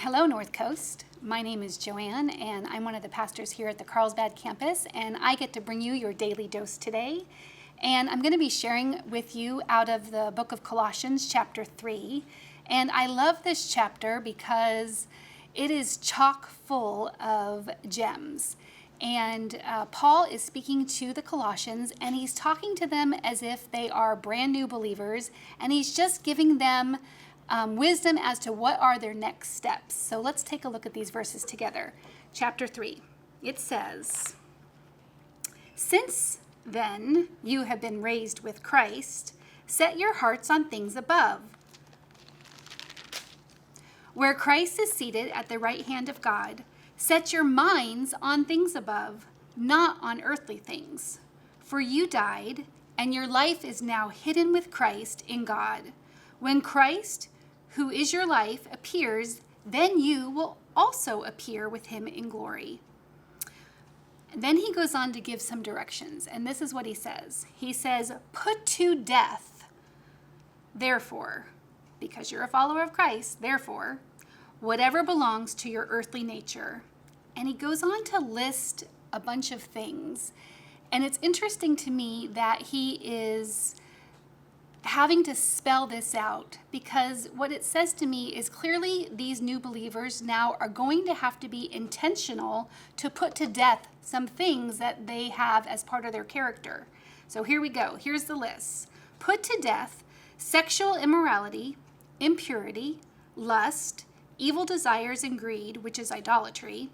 Hello, North Coast. My name is Joanne, and I'm one of the pastors here at the Carlsbad campus, and I get to bring you your daily dose today. And I'm going to be sharing with you out of the book of Colossians, chapter 3. And I love this chapter because it is chock full of gems. And Paul is speaking to the Colossians, and he's talking to them as if they are brand new believers, and he's just giving them wisdom as to what are their next steps. So let's take a look at these verses together. Chapter 3, it says, "Since then you have been raised with Christ, set your hearts on things above, where Christ is seated at the right hand of God. Set your minds on things above, not on earthly things. For you died, and your life is now hidden with Christ in God. When Christ, who is your life, appears, then you will also appear with him in glory." And then he goes on to give some directions, and this is what he says. He says, "Put to death, therefore," because you're a follower of Christ, "therefore, whatever belongs to your earthly nature." And he goes on to list a bunch of things. And it's interesting to me that he is having to spell this out, because what it says to me is clearly these new believers now are going to have to be intentional to put to death some things that they have as part of their character. So here we go. Here's the list. Put to death sexual immorality, impurity, lust, evil desires, and greed, which is idolatry.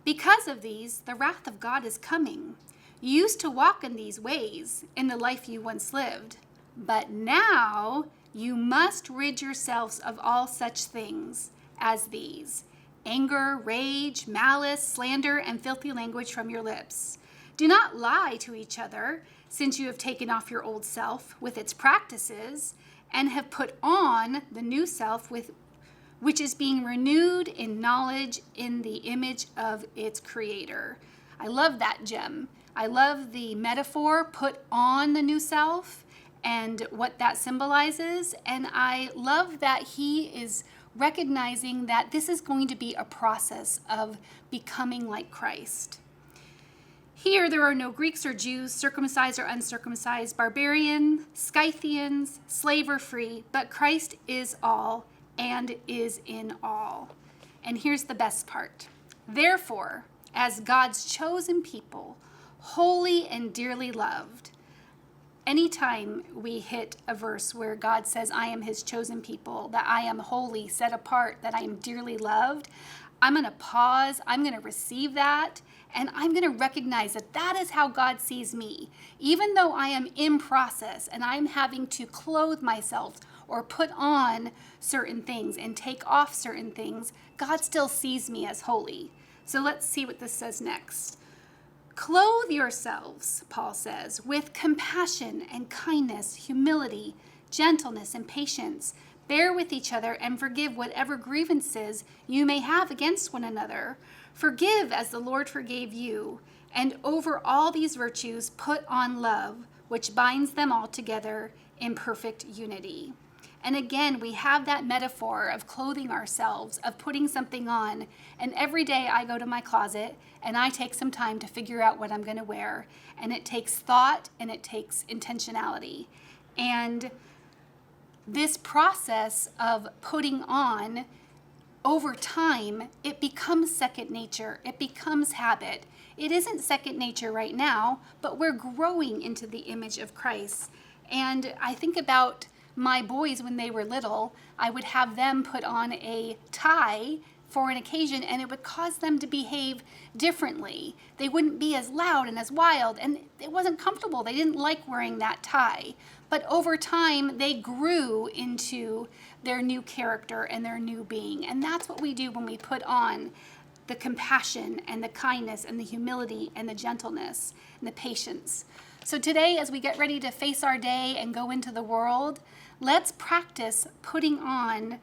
Because of these, the wrath of God is coming. You used to walk in these ways in the life you once lived. But now you must rid yourselves of all such things as these: anger, rage, malice, slander, and filthy language from your lips. Do not lie to each other, since you have taken off your old self with its practices and have put on the new self, which is being renewed in knowledge in the image of its creator. I love that gem. I love the metaphor, put on the new self, and what that symbolizes. And I love that he is recognizing that this is going to be a process of becoming like Christ. Here, there are no Greeks or Jews, circumcised or uncircumcised, barbarian, Scythians, slave or free, but Christ is all and is in all. And here's the best part. Therefore, as God's chosen people, holy and dearly loved. Anytime we hit a verse where God says, I am his chosen people, that I am holy, set apart, that I am dearly loved, I'm going to pause, I'm going to receive that, and I'm going to recognize that that is how God sees me. Even though I am in process and I'm having to clothe myself or put on certain things and take off certain things, God still sees me as holy. So let's see what this says next. Clothe yourselves, Paul says, with compassion and kindness, humility, gentleness, and patience. Bear with each other and forgive whatever grievances you may have against one another. Forgive as the Lord forgave you. And over all these virtues, put on love, which binds them all together in perfect unity. And again, we have that metaphor of clothing ourselves, of putting something on. And every day I go to my closet and I take some time to figure out what I'm going to wear. And it takes thought and it takes intentionality. And this process of putting on, over time, it becomes second nature. It becomes habit. It isn't second nature right now, but we're growing into the image of Christ. And I think about my boys when they were little. I would have them put on a tie for an occasion, and it would cause them to behave differently. They wouldn't be as loud and as wild, and it wasn't comfortable. They didn't like wearing that tie. But over time, they grew into their new character and their new being. And that's what we do when we put on the compassion and the kindness and the humility and the gentleness and the patience. So today, as we get ready to face our day and go into the world, let's practice putting on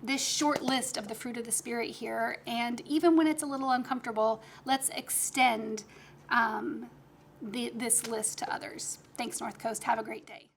this short list of the fruit of the Spirit here. And even when it's a little uncomfortable, let's extend this list to others. Thanks, North Coast. Have a great day.